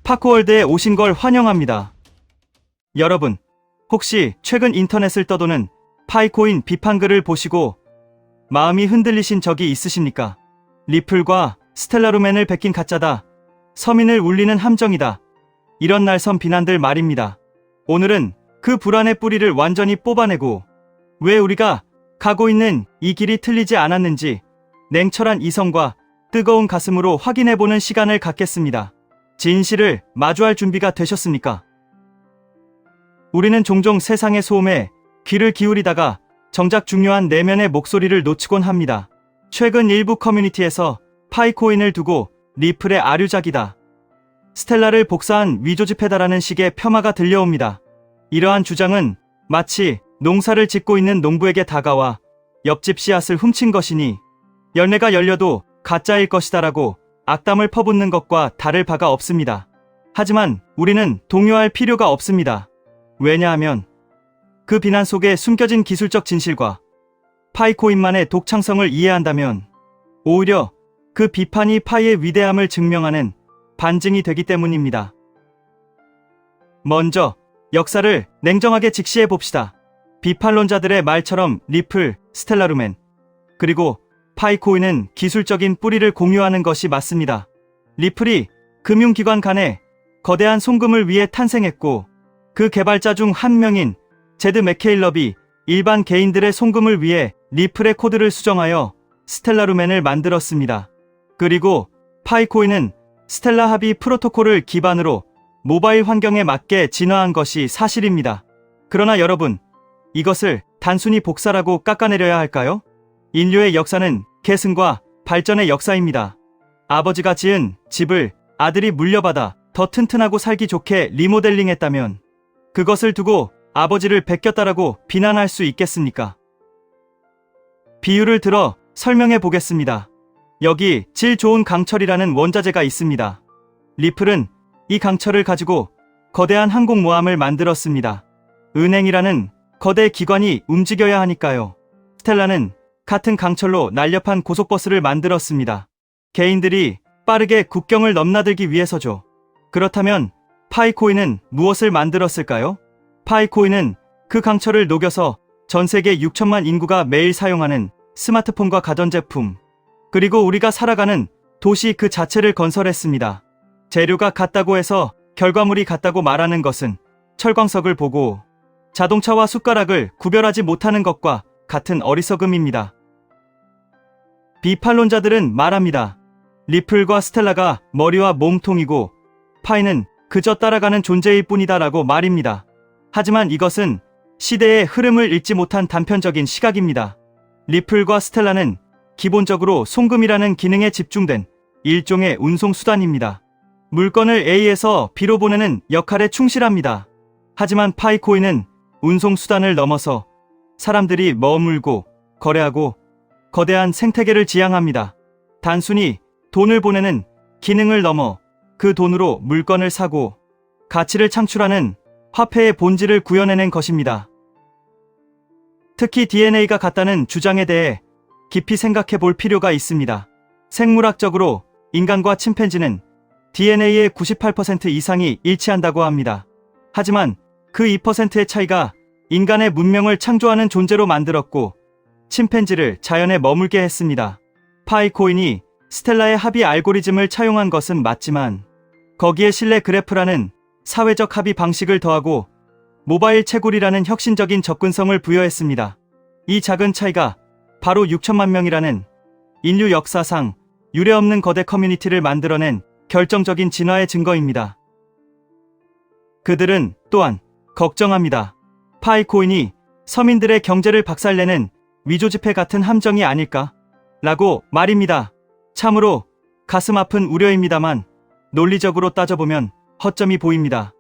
파크월드에 오신 걸 환영합니다. 여러분, 혹시 최근 인터넷을 떠도는 파이코인 비판글을 보시고 마음이 흔들리신 적이 있으십니까? 리플과 스텔라루멘을 베낀 가짜다. 서민을 울리는 함정이다. 이런 날선 비난들 말입니다. 오늘은 그 불안의 뿌리를 완전히 뽑아내고 왜 우리가 가고 있는 이 길이 틀리지 않았는지 냉철한 이성과 뜨거운 가슴으로 확인해보는 시간을 갖겠습니다. 진실을 마주할 준비가 되셨습니까? 우리는 종종 세상의 소음에 귀를 기울이다가 정작 중요한 내면의 목소리를 놓치곤 합니다. 최근 일부 커뮤니티에서 파이코인을 두고 리플의 아류작이다, 스텔라를 복사한 위조지폐다라는 식의 폄하가 들려옵니다. 이러한 주장은 마치 농사를 짓고 있는 농부에게 다가와 옆집 씨앗을 훔친 것이니 열매가 열려도 가짜일 것이다라고 악담을 퍼붓는 것과 다를 바가 없습니다. 하지만 우리는 동요할 필요가 없습니다. 왜냐하면 그 비난 속에 숨겨진 기술적 진실과 파이코인만의 독창성을 이해한다면 오히려 그 비판이 파이의 위대함을 증명하는 반증이 되기 때문입니다. 먼저 역사를 냉정하게 직시해 봅시다. 비판론자들의 말처럼 리플, 스텔라루멘, 그리고 파이코인은 기술적인 뿌리를 공유하는 것이 맞습니다. 리플이 금융기관 간의 거대한 송금을 위해 탄생했고 그 개발자 중 한 명인 제드 맥케일럽이 일반 개인들의 송금을 위해 리플의 코드를 수정하여 스텔라루멘을 만들었습니다. 그리고 파이코인은 스텔라 합의 프로토콜을 기반으로 모바일 환경에 맞게 진화한 것이 사실입니다. 그러나 여러분, 이것을 단순히 복사라고 깎아내려야 할까요? 인류의 역사는 계승과 발전의 역사입니다. 아버지가 지은 집을 아들이 물려받아 더 튼튼하고 살기 좋게 리모델링했다면 그것을 두고 아버지를 베꼈다라고 비난할 수 있겠습니까? 비유를 들어 설명해 보겠습니다. 여기 질 좋은 강철이라는 원자재가 있습니다. 리플은 이 강철을 가지고 거대한 항공모함을 만들었습니다. 은행이라는 거대 기관이 움직여야 하니까요. 스텔라는 같은 강철로 날렵한 고속버스를 만들었습니다. 개인들이 빠르게 국경을 넘나들기 위해서죠. 그렇다면 파이코인은 무엇을 만들었을까요? 파이코인은 그 강철을 녹여서 전 세계 6천만 인구가 매일 사용하는 스마트폰과 가전제품, 그리고 우리가 살아가는 도시 그 자체를 건설했습니다. 재료가 같다고 해서 결과물이 같다고 말하는 것은 철광석을 보고 자동차와 숟가락을 구별하지 못하는 것과 같은 어리석음입니다. 비판론자들은 말합니다. 리플과 스텔라가 머리와 몸통이고 파이는 그저 따라가는 존재일 뿐이다 라고 말입니다. 하지만 이것은 시대의 흐름을 읽지 못한 단편적인 시각입니다. 리플과 스텔라는 기본적으로 송금이라는 기능에 집중된 일종의 운송수단입니다. 물건을 A에서 B로 보내는 역할에 충실합니다. 하지만 파이코인은 운송수단을 넘어서 사람들이 머물고 거래하고 거대한 생태계를 지향합니다. 단순히 돈을 보내는 기능을 넘어 그 돈으로 물건을 사고 가치를 창출하는 화폐의 본질을 구현해낸 것입니다. 특히 DNA가 같다는 주장에 대해 깊이 생각해 볼 필요가 있습니다. 생물학적으로 인간과 침팬지는 DNA의 98% 이상이 일치한다고 합니다. 하지만 그 2%의 차이가 인간의 문명을 창조하는 존재로 만들었고 침팬지를 자연에 머물게 했습니다. 파이코인이 스텔라의 합의 알고리즘을 차용한 것은 맞지만 거기에 신뢰 그래프라는 사회적 합의 방식을 더하고 모바일 채굴이라는 혁신적인 접근성을 부여했습니다. 이 작은 차이가 바로 6천만 명이라는 인류 역사상 유례없는 거대 커뮤니티를 만들어낸 결정적인 진화의 증거입니다. 그들은 또한 걱정합니다. 파이코인이 서민들의 경제를 박살내는 위조지폐 같은 함정이 아닐까? 라고 말입니다. 참으로 가슴 아픈 우려입니다만 논리적으로 따져보면 허점이 보입니다.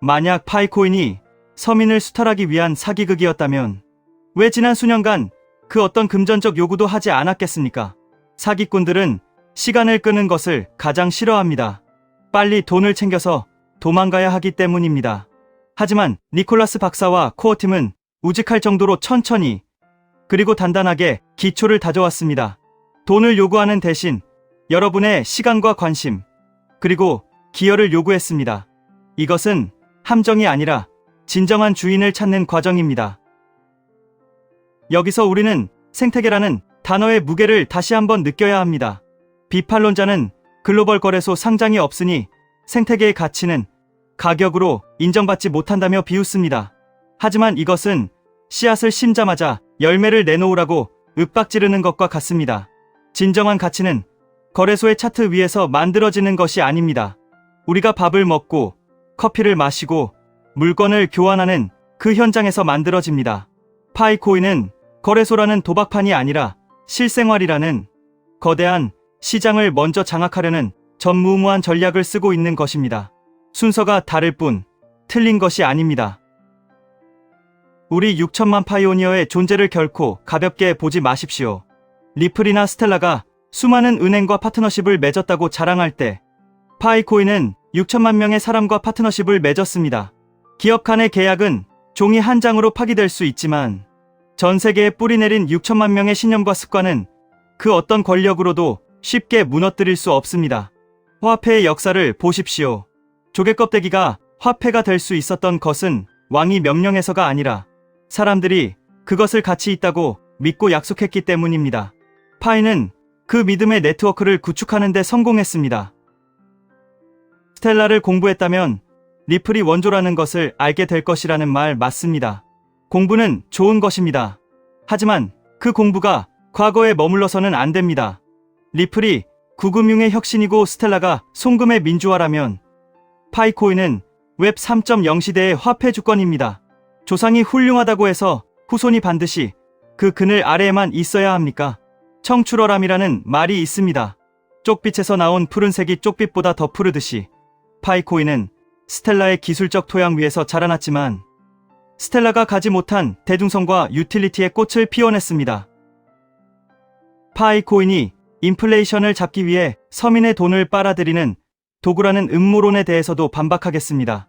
만약 파이코인이 서민을 수탈하기 위한 사기극이었다면 왜 지난 수년간 그 어떤 금전적 요구도 하지 않았겠습니까? 사기꾼들은 시간을 끄는 것을 가장 싫어합니다. 빨리 돈을 챙겨서 도망가야 하기 때문입니다. 하지만 니콜라스 박사와 코어팀은 우직할 정도로 천천히 그리고 단단하게 기초를 다져왔습니다. 돈을 요구하는 대신 여러분의 시간과 관심, 그리고 기여를 요구했습니다. 이것은 함정이 아니라 진정한 주인을 찾는 과정입니다. 여기서 우리는 생태계라는 단어의 무게를 다시 한번 느껴야 합니다. 비판론자는 글로벌 거래소 상장이 없으니 생태계의 가치는 가격으로 인정받지 못한다며 비웃습니다. 하지만 이것은 씨앗을 심자마자 열매를 내놓으라고 윽박지르는 것과 같습니다. 진정한 가치는 거래소의 차트 위에서 만들어지는 것이 아닙니다. 우리가 밥을 먹고 커피를 마시고 물건을 교환하는 그 현장에서 만들어집니다. 파이코인은 거래소라는 도박판이 아니라 실생활이라는 거대한 시장을 먼저 장악하려는 전무후무한 전략을 쓰고 있는 것입니다. 순서가 다를 뿐 틀린 것이 아닙니다. 우리 6천만 파이오니어의 존재를 결코 가볍게 보지 마십시오. 리플이나 스텔라가 수많은 은행과 파트너십을 맺었다고 자랑할 때 파이코인은 6천만 명의 사람과 파트너십을 맺었습니다. 기업 간의 계약은 종이 한 장으로 파기될 수 있지만 전 세계에 뿌리내린 6천만 명의 신념과 습관은 그 어떤 권력으로도 쉽게 무너뜨릴 수 없습니다. 화폐의 역사를 보십시오. 조개껍데기가 화폐가 될 수 있었던 것은 왕이 명령해서가 아니라 사람들이 그것을 가치 있다고 믿고 약속했기 때문입니다. 파이는 그 믿음의 네트워크를 구축하는 데 성공했습니다. 스텔라를 공부했다면 리플이 원조라는 것을 알게 될 것이라는 말 맞습니다. 공부는 좋은 것입니다. 하지만 그 공부가 과거에 머물러서는 안 됩니다. 리플이 구금융의 혁신이고 스텔라가 송금의 민주화라면 파이코인은 웹 3.0 시대의 화폐 주권입니다. 조상이 훌륭하다고 해서 후손이 반드시 그 그늘 아래에만 있어야 합니까? 청출어람이라는 말이 있습니다. 쪽빛에서 나온 푸른색이 쪽빛보다 더 푸르듯이 파이코인은 스텔라의 기술적 토양 위에서 자라났지만 스텔라가 가지 못한 대중성과 유틸리티의 꽃을 피워냈습니다. 파이코인이 인플레이션을 잡기 위해 서민의 돈을 빨아들이는 도구라는 음모론에 대해서도 반박하겠습니다.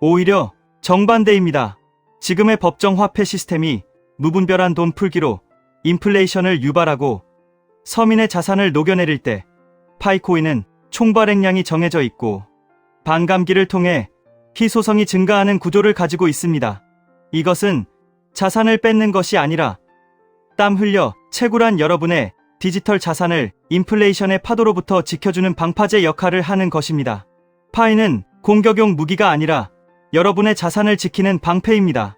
오히려 정반대입니다. 지금의 법정 화폐 시스템이 무분별한 돈 풀기로 인플레이션을 유발하고 서민의 자산을 녹여내릴 때 파이코인은 총발행량이 정해져 있고 반감기를 통해 희소성이 증가하는 구조를 가지고 있습니다. 이것은 자산을 뺏는 것이 아니라 땀 흘려 채굴한 여러분의 디지털 자산을 인플레이션의 파도로부터 지켜주는 방파제 역할을 하는 것입니다. 파이는 공격용 무기가 아니라 여러분의 자산을 지키는 방패입니다.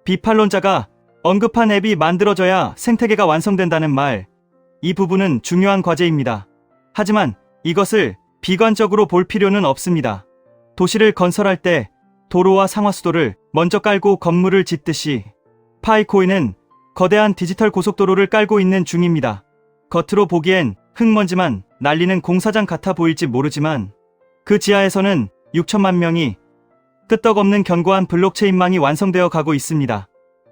비판론자가 언급한 앱이 만들어져야 생태계가 완성된다는 말, 이 부분은 중요한 과제입니다. 하지만 이것을 비관적으로 볼 필요는 없습니다. 도시를 건설할 때 도로와 상하수도를 먼저 깔고 건물을 짓듯이 파이코인은 거대한 디지털 고속도로를 깔고 있는 중입니다. 겉으로 보기엔 흙먼지만 날리는 공사장 같아 보일지 모르지만 그 지하에서는 6천만 명이 끄떡없는 견고한 블록체인망이 완성되어 가고 있습니다.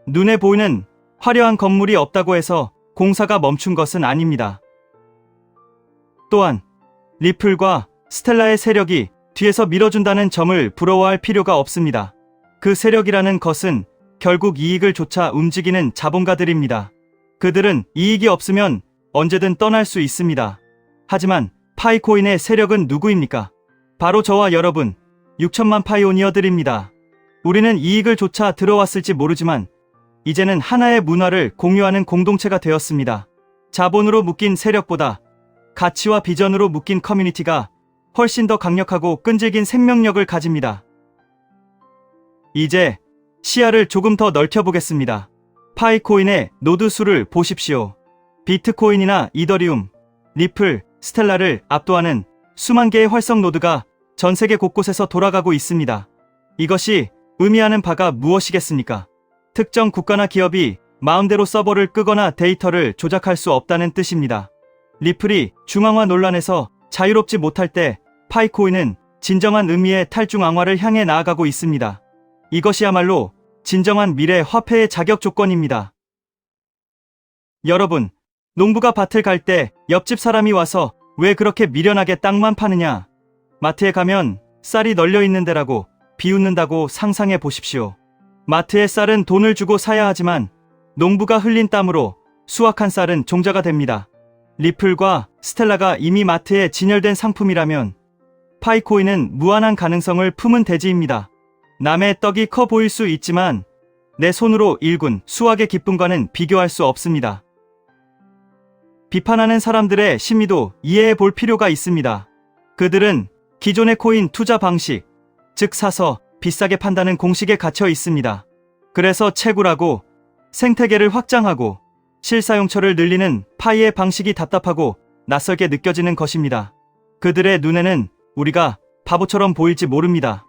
눈에 보이는 화려한 건물이 없다고 해서 공사가 멈춘 것은 아닙니다. 또한 리플과 스텔라의 세력이 뒤에서 밀어준다는 점을 부러워할 필요가 없습니다. 그 세력이라는 것은 결국 이익을 쫓아 움직이는 자본가들입니다. 그들은 이익이 없으면 언제든 떠날 수 있습니다. 하지만 파이코인의 세력은 누구입니까? 바로 저와 여러분, 6천만 파이오니어들입니다. 우리는 이익을 쫓아 들어왔을지 모르지만 이제는 하나의 문화를 공유하는 공동체가 되었습니다. 자본으로 묶인 세력보다 가치와 비전으로 묶인 커뮤니티가 훨씬 더 강력하고 끈질긴 생명력을 가집니다. 이제 시야를 조금 더 넓혀보겠습니다. 파이코인의 노드 수를 보십시오. 비트코인이나 이더리움, 리플, 스텔라를 압도하는 수만 개의 활성 노드가 전 세계 곳곳에서 돌아가고 있습니다. 이것이 의미하는 바가 무엇이겠습니까? 특정 국가나 기업이 마음대로 서버를 끄거나 데이터를 조작할 수 없다는 뜻입니다. 리플이 중앙화 논란에서 자유롭지 못할 때 파이코인은 진정한 의미의 탈중앙화를 향해 나아가고 있습니다. 이것이야말로 진정한 미래 화폐의 자격 조건입니다. 여러분, 농부가 밭을 갈 때 옆집 사람이 와서 왜 그렇게 미련하게 땅만 파느냐? 마트에 가면 쌀이 널려 있는 데라고 비웃는다고 상상해 보십시오. 마트의 쌀은 돈을 주고 사야 하지만 농부가 흘린 땀으로 수확한 쌀은 종자가 됩니다. 리플과 스텔라가 이미 마트에 진열된 상품이라면 파이코인은 무한한 가능성을 품은 대지입니다. 남의 떡이 커 보일 수 있지만 내 손으로 일군 수확의 기쁨과는 비교할 수 없습니다. 비판하는 사람들의 심리도 이해해 볼 필요가 있습니다. 그들은 기존의 코인 투자 방식, 즉 사서 비싸게 판다는 공식에 갇혀 있습니다. 그래서 채굴하고 생태계를 확장하고 실사용처를 늘리는 파이의 방식이 답답하고 낯설게 느껴지는 것입니다. 그들의 눈에는 우리가 바보처럼 보일지 모릅니다.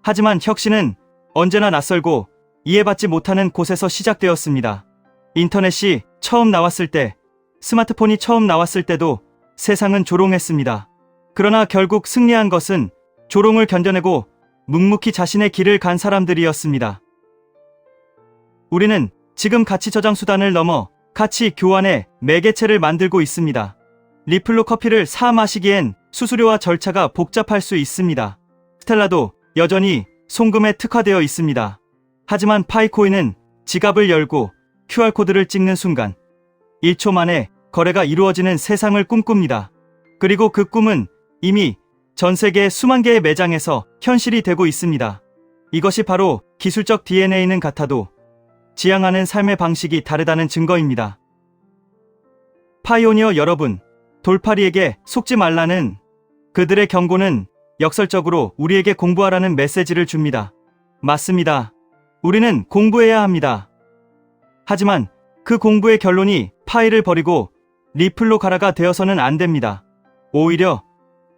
하지만 혁신은 언제나 낯설고 이해받지 못하는 곳에서 시작되었습니다. 인터넷이 처음 나왔을 때, 스마트폰이 처음 나왔을 때도 세상은 조롱했습니다. 그러나 결국 승리한 것은 조롱을 견뎌내고 묵묵히 자신의 길을 간 사람들이었습니다. 우리는 지금 가치 저장 수단을 넘어 가치 교환의 매개체를 만들고 있습니다. 리플로 커피를 사 마시기엔 수수료와 절차가 복잡할 수 있습니다. 스텔라도 여전히 송금에 특화되어 있습니다. 하지만 파이코인은 지갑을 열고 QR코드를 찍는 순간 1초 만에 거래가 이루어지는 세상을 꿈꿉니다. 그리고 그 꿈은 이미 전 세계 수만 개의 매장에서 현실이 되고 있습니다. 이것이 바로 기술적 DNA는 같아도 지향하는 삶의 방식이 다르다는 증거입니다. 파이오니어 여러분, 돌팔이에게 속지 말라는 그들의 경고는 역설적으로 우리에게 공부하라는 메시지를 줍니다. 맞습니다. 우리는 공부해야 합니다. 하지만 그 공부의 결론이 파이를 버리고 리플로 가라가 되어서는 안 됩니다. 오히려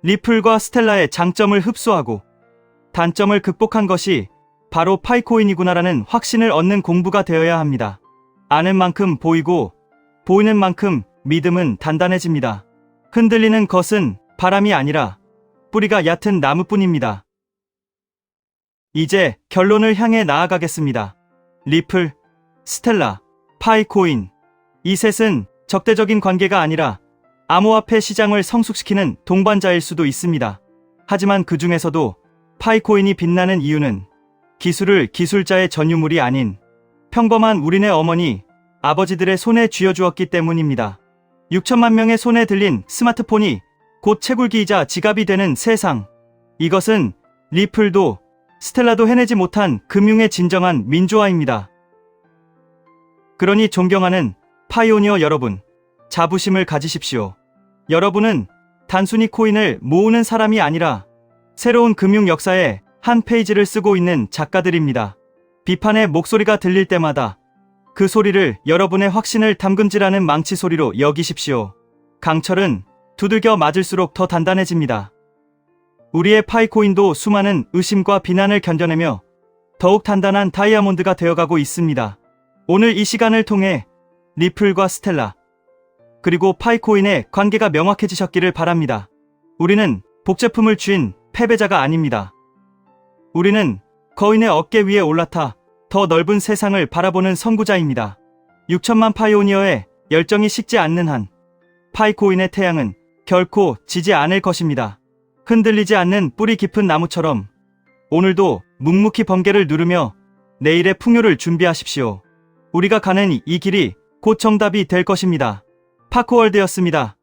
리플과 스텔라의 장점을 흡수하고 단점을 극복한 것이 바로 파이코인이구나라는 확신을 얻는 공부가 되어야 합니다. 아는 만큼 보이고 보이는 만큼 믿음은 단단해집니다. 흔들리는 것은 바람이 아니라 뿌리가 얕은 나무뿐입니다. 이제 결론을 향해 나아가겠습니다. 리플, 스텔라, 파이코인. 이 셋은 적대적인 관계가 아니라 암호화폐 시장을 성숙시키는 동반자일 수도 있습니다. 하지만 그 중에서도 파이코인이 빛나는 이유는 기술을 기술자의 전유물이 아닌 평범한 우리네 어머니, 아버지들의 손에 쥐어주었기 때문입니다. 6천만 명의 손에 들린 스마트폰이 곧 채굴기이자 지갑이 되는 세상. 이것은 리플도 스텔라도 해내지 못한 금융의 진정한 민주화입니다. 그러니 존경하는 파이오니어 여러분, 자부심을 가지십시오. 여러분은 단순히 코인을 모으는 사람이 아니라 새로운 금융 역사의 한 페이지를 쓰고 있는 작가들입니다. 비판의 목소리가 들릴 때마다 그 소리를 여러분의 확신을 담금질하는 망치 소리로 여기십시오. 강철은 두들겨 맞을수록 더 단단해집니다. 우리의 파이코인도 수많은 의심과 비난을 견뎌내며 더욱 단단한 다이아몬드가 되어가고 있습니다. 오늘 이 시간을 통해 리플과 스텔라 그리고 파이코인의 관계가 명확해지셨기를 바랍니다. 우리는 복제품을 쥔 패배자가 아닙니다. 우리는 거인의 어깨 위에 올라타 더 넓은 세상을 바라보는 선구자입니다. 6천만 파이오니어의 열정이 식지 않는 한 파이코인의 태양은 결코 지지 않을 것입니다. 흔들리지 않는 뿌리 깊은 나무처럼 오늘도 묵묵히 번개를 누르며 내일의 풍요를 준비하십시오. 우리가 가는 이 길이 곧 정답이 될 것입니다. 파코월드였습니다.